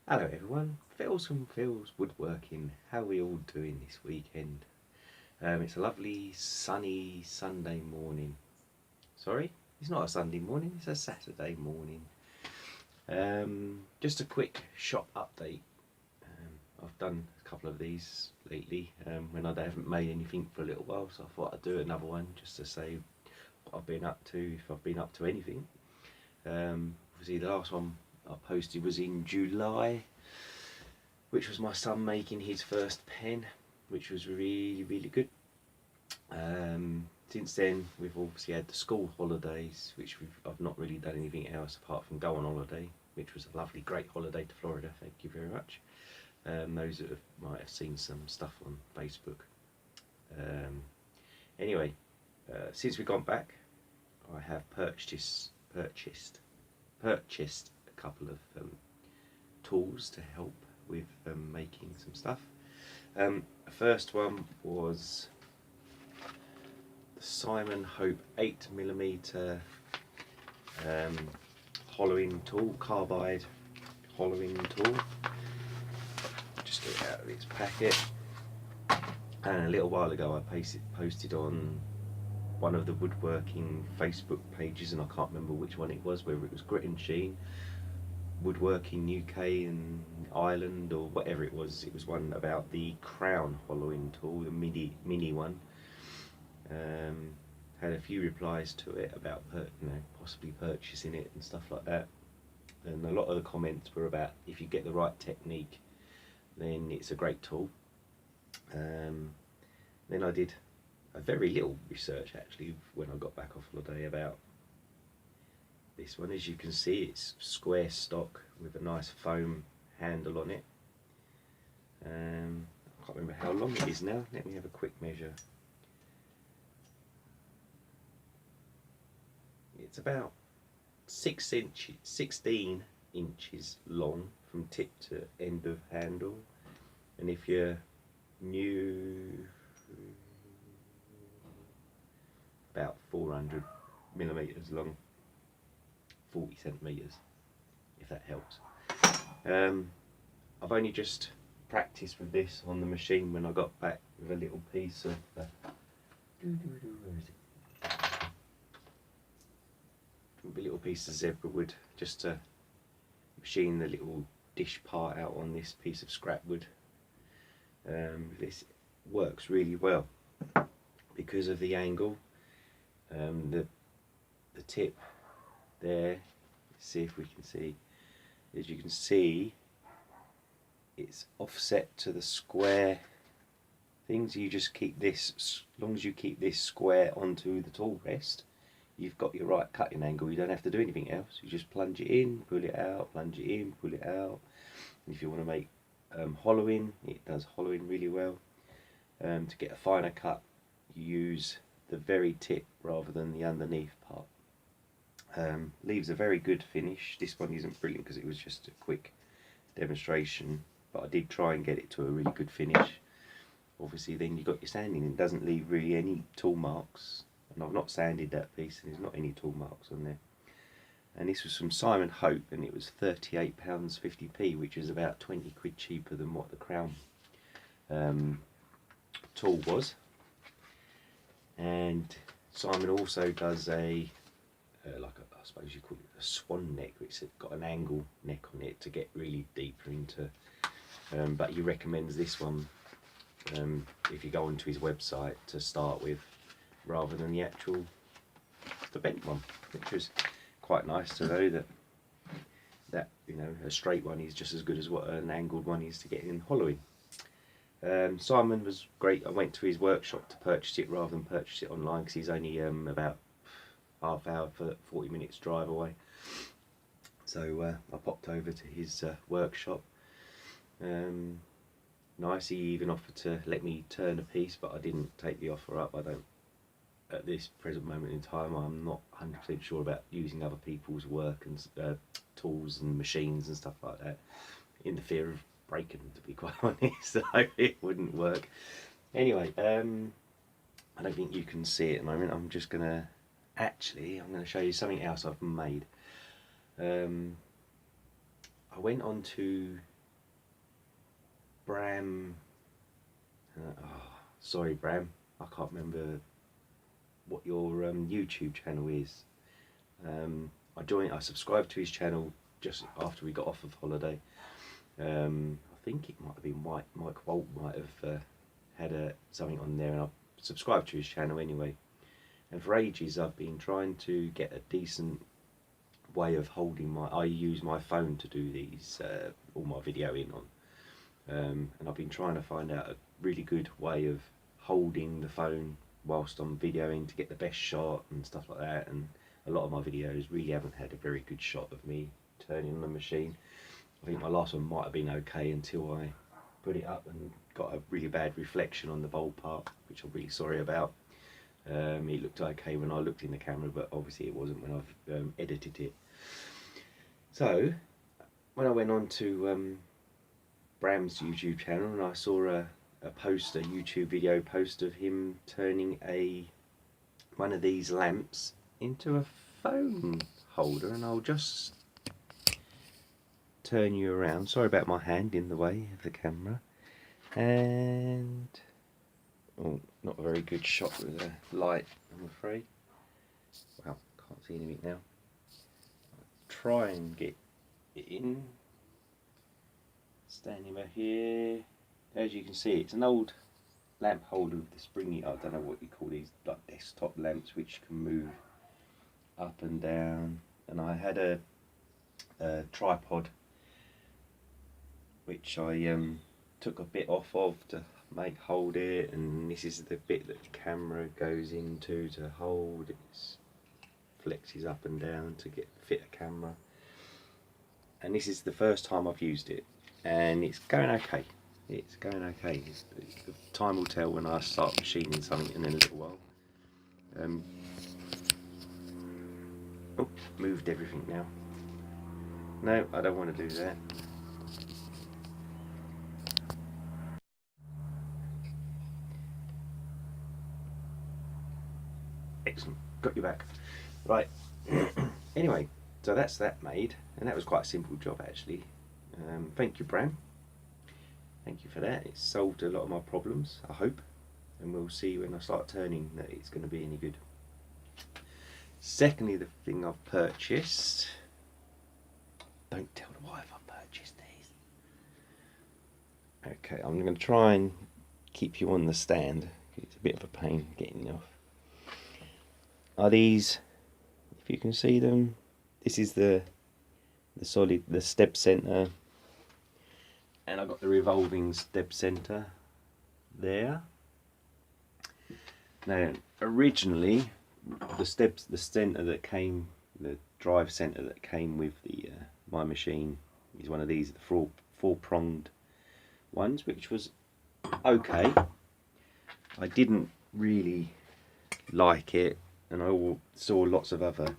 Hello everyone, Phil's from Phil's Woodworking. How are we all doing this weekend? It's a lovely sunny Sunday morning. Sorry, it's not a Sunday morning, it's a Saturday morning. Just a quick shop update. I've done a couple of these lately when I haven't made anything for a little while, so I thought I'd do another one just to say what I've been up to, if I've been up to anything. Obviously the last one I posted was in July, which was my son making his first pen, which was really good. Since then we've obviously had the school holidays, which I've not really done anything else apart from go on holiday, which was a lovely great holiday to Florida, thank you very much. Those that might have seen some stuff on Facebook. Anyway, since we've gone back, I have purchased a couple of tools to help with making some stuff. The first one was the Simon Hope 8mm hollowing tool, carbide hollowing tool. Just get it out of its packet. And a little while ago I posted on one of the woodworking Facebook pages, and I can't remember which one it was, whether it was Grit and Sheen, Woodworking UK and Ireland, or whatever it was. It was one about the crown hollowing tool, the mini one. Had a few replies to it about possibly purchasing it and stuff like that, and a lot of the comments were about if you get the right technique then it's a great tool. Then I did a very little research actually when I got back off holiday about this one. As you can see, it's square stock with a nice foam handle on it. I can't remember how long it is now. Let me have a quick measure. It's about 16 inches long from tip to end of handle, and if you're new, about 400mm long, 40 centimeters, if that helps. I've only just practiced with this on the machine when I got back with a little piece of where is it? A little piece of zebra wood, just to machine the little dish part out on this piece of scrap wood. This works really well because of the angle. The tip there, let's see if we can see, as you can see it's offset to the square things. You just keep this, as long as you keep this square onto the tool rest, you've got your right cutting angle. You don't have to do anything else. You just plunge it in, pull it out, plunge it in, pull it out. And if you want to make hollowing, it does hollowing really well. To get a finer cut, you use the very tip rather than the underneath part. Leaves a very good finish. This one isn't brilliant because it was just a quick demonstration, but I did try and get it to a really good finish. Obviously then you've got your sanding, and it doesn't leave really any tool marks, and I've not sanded that piece and there's not any tool marks on there. And this was from Simon Hope, and it was £38.50p, which is about 20 quid cheaper than what the crown tool was. And Simon also does a I suppose you call it a swan neck, which has got an angle neck on it to get really deeper into, but he recommends this one if you go onto his website to start with, rather than the bent one, which was quite nice to know that a straight one is just as good as what an angled one is to get in hollowing. Simon was great. I went to his workshop to purchase it rather than purchase it online, because he's only about half hour for 40 minutes drive away. So I popped over to his workshop. Nice. He even offered to let me turn a piece, but I didn't take the offer up. I don't, at this present moment in time, I'm not 100% sure about using other people's work and tools and machines and stuff like that, in the fear of breaking them, to be quite honest. So it wouldn't work. Anyway, I don't think you can see it at the moment. I'm going to show you something else I've made. I went on to Bram. Sorry, Bram. I can't remember what your YouTube channel is. I subscribed to his channel just after we got off of holiday. I think it might have been Mike Walt might have had something on there, and I subscribed to his channel anyway. And for ages I've been trying to get a decent way of holding I use my phone to do these all my videoing on, and I've been trying to find out a really good way of holding the phone whilst I'm videoing to get the best shot and stuff like that. And a lot of my videos really haven't had a very good shot of me turning the machine. I think my last one might have been okay until I put it up and got a really bad reflection on the bowl part, which I'm really sorry about. It looked okay when I looked in the camera, but obviously it wasn't when I've edited it. So when I went on to Bram's YouTube channel, and I saw a YouTube video post of him turning one of these lamps into a phone holder, and I'll just turn you around. Sorry about my hand in the way of the camera. And oh, not a very good shot with the light, I'm afraid. Well, can't see anything now. I'll try and get it in. Standing over here. As you can see, it's an old lamp holder with the springy, I don't know what you call these, like desktop lamps, which can move up and down. And I had a tripod which I took a bit off of to hold it, and this is the bit that the camera goes into to hold. It flexes up and down to fit a camera, and this is the first time I've used it, and it's going okay. It's going okay. The time will tell when I start machining something in a little while. Oh, moved everything now. No, I don't want to do that. Excellent, got you back. Right, anyway, so that's that made, and that was quite a simple job actually. Thank you, Bram. Thank you for that. It's solved a lot of my problems, I hope, and we'll see when I start turning that it's going to be any good. Secondly, the thing I've purchased, don't tell the wife I purchased these. Okay, I'm going to try and keep you on the stand. It's a bit of a pain getting off. Are these, if you can see them, this is the step center, and I've got the revolving step center there. Now originally the center that came, the drive center that came with the my machine is one of these, the four-pronged ones, which was okay. I didn't really like it, and I saw lots of other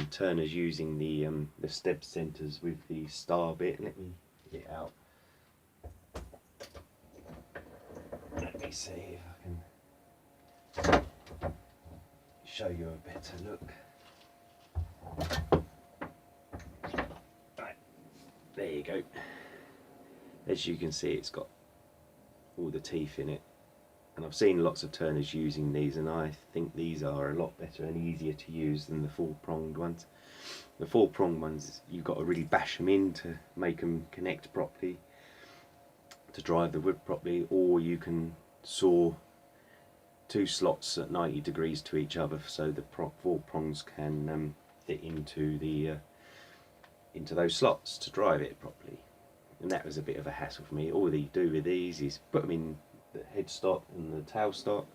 turners using the step centers with the star bit. Let me get it out. Let me see if I can show you a better look. Right, there you go. As you can see, it's got all the teeth in it, and I've seen lots of turners using these, and I think these are a lot better and easier to use than the four-pronged ones. The four-pronged ones, you've got to really bash them in to make them connect properly, to drive the wood properly, or you can saw two slots at 90 degrees to each other so the four prongs can fit into those slots to drive it properly. And that was a bit of a hassle for me. All you do with these is put them in the headstock and the tailstock,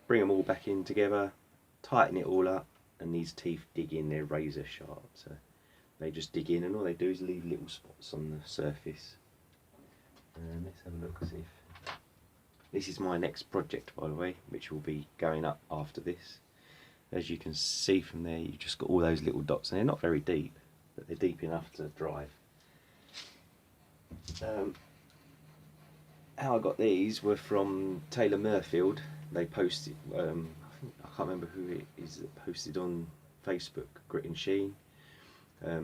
bring them all back in together, tighten it all up, and these teeth dig in, they're razor sharp, so they just dig in, and all they do is leave little spots on the surface. Let's have a look, see if this is my next project, by the way, which will be going up after this. As you can see from there, you've just got all those little dots, and they're not very deep, but they're deep enough to drive. How I got these were from Taylor Murfield. They posted, I can't remember who it is that posted on Facebook, Grit and Sheen,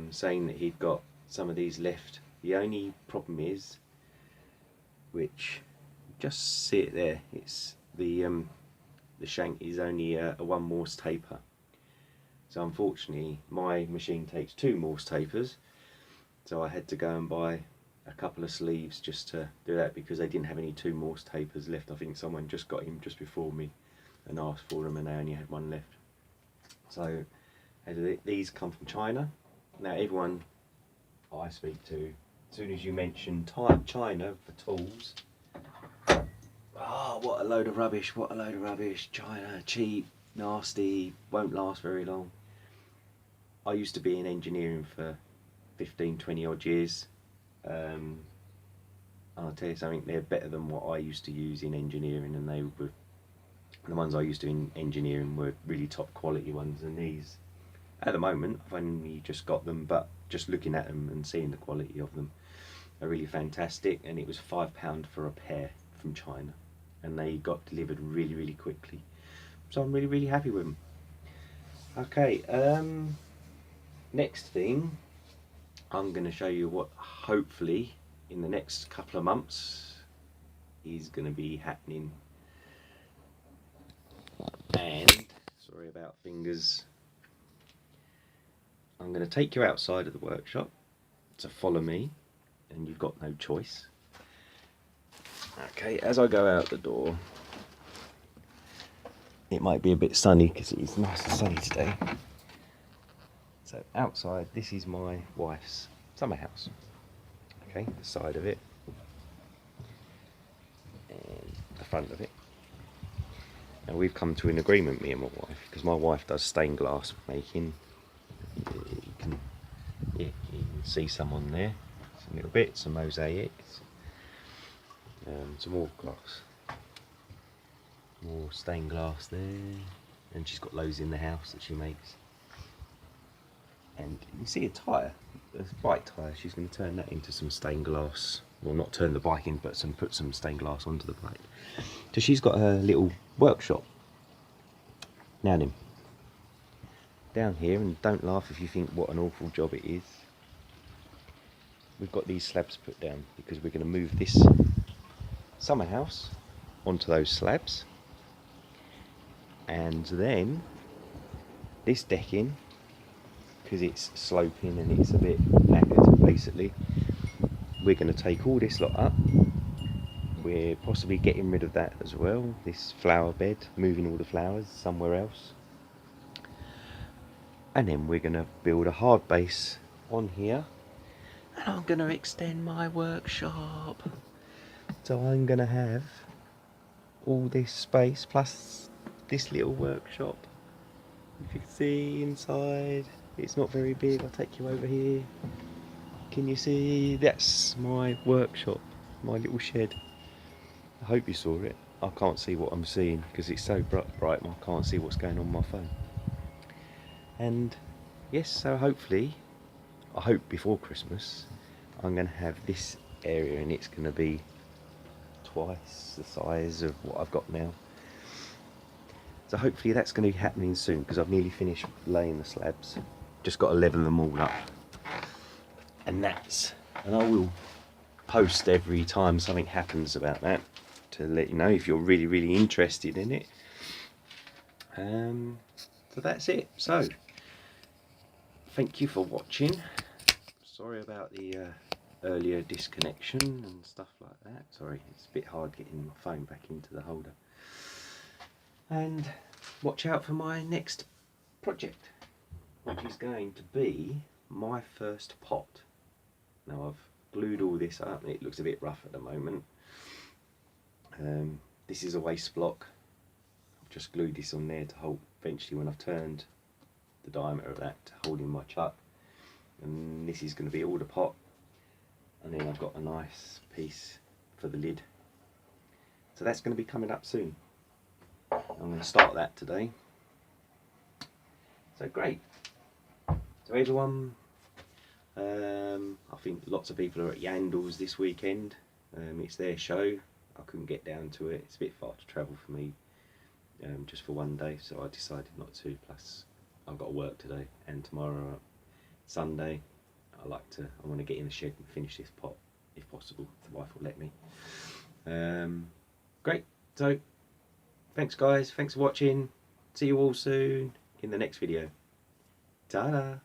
saying that he'd got some of these left. The only problem is which just see it there. It's the shank is only a 1 Morse taper. So unfortunately, my machine takes 2 Morse tapers. So I had to go and buy a couple of sleeves just to do that, because they didn't have any 2 Morse tapers left. I think someone just got him just before me and asked for them, and they only had 1 left. So these come from China. Now everyone I speak to, as soon as you mention China for tools, oh, what a load of rubbish, what a load of rubbish, China, cheap, nasty, won't last very long. I used to be in engineering for 15, 20 odd years. I'll tell you something, they're better than what I used to use in engineering, and they were, the ones I used to in engineering were really top quality ones, and these, at the moment, I've only just got them, but just looking at them and seeing the quality of them are really fantastic. And it was £5 for a pair from China, and they got delivered really, really quickly. So I'm really, really happy with them. Okay, next thing, I'm going to show you what hopefully in the next couple of months is going to be happening. And, sorry about fingers, I'm going to take you outside of the workshop to follow me, and you've got no choice. Okay, as I go out the door, it might be a bit sunny because it is nice and sunny today. So outside, this is my wife's summer house. Okay, the side of it and the front of it. Now we've come to an agreement, me and my wife, because my wife does stained glass making. You can see some on there, some little bits, some mosaics, some more glass, more stained glass there, and she's got loads in the house that she makes. And you can see a tyre, a bike tyre. She's going to turn that into some stained glass. Well, not turn the bike in, but put some stained glass onto the bike. So she's got her little workshop. Now then, down here, and don't laugh if you think what an awful job it is. We've got these slabs put down because we're going to move this summer house onto those slabs. And then this decking, because it's sloping and it's a bit knackered basically, we're going to take all this lot up. We're possibly getting rid of that as well, this flower bed, moving all the flowers somewhere else. And then we're going to build a hard base on here, and I'm going to extend my workshop. So I'm going to have all this space plus this little workshop. If you can see inside, it's not very big. I'll take you over here. Can you see? That's my workshop, my little shed. I hope you saw it. I can't see what I'm seeing because it's so bright I can't see what's going on my phone. And yes, so hopefully, I hope before Christmas, I'm going to have this area, and it's going to be twice the size of what I've got now. So hopefully that's going to be happening soon, because I've nearly finished laying the slabs. Just got to level them all up. And I will post every time something happens about that, to let you know if you're really, really interested in it. So that's it. So thank you for watching. Sorry about the earlier disconnection and stuff like that. Sorry, it's a bit hard getting my phone back into the holder. And watch out for my next project, which is going to be my first pot. Now I've glued all this up, and it looks a bit rough at the moment. This is a waste block. I've just glued this on there to hold, eventually when I've turned the diameter of that, to hold in my chuck. And this is going to be all the pot, and then I've got a nice piece for the lid. So that's going to be coming up soon. I'm going to start that today. So great. So everyone, I think lots of people are at Yandles this weekend. It's their show. I couldn't get down to it. It's a bit far to travel for me, just for one day, so I decided not to. Plus I've got to work today and tomorrow, Sunday. I want to get in the shed and finish this pot if possible. The wife will let me. Great. So thanks guys, thanks for watching. See you all soon in the next video. Ta-da!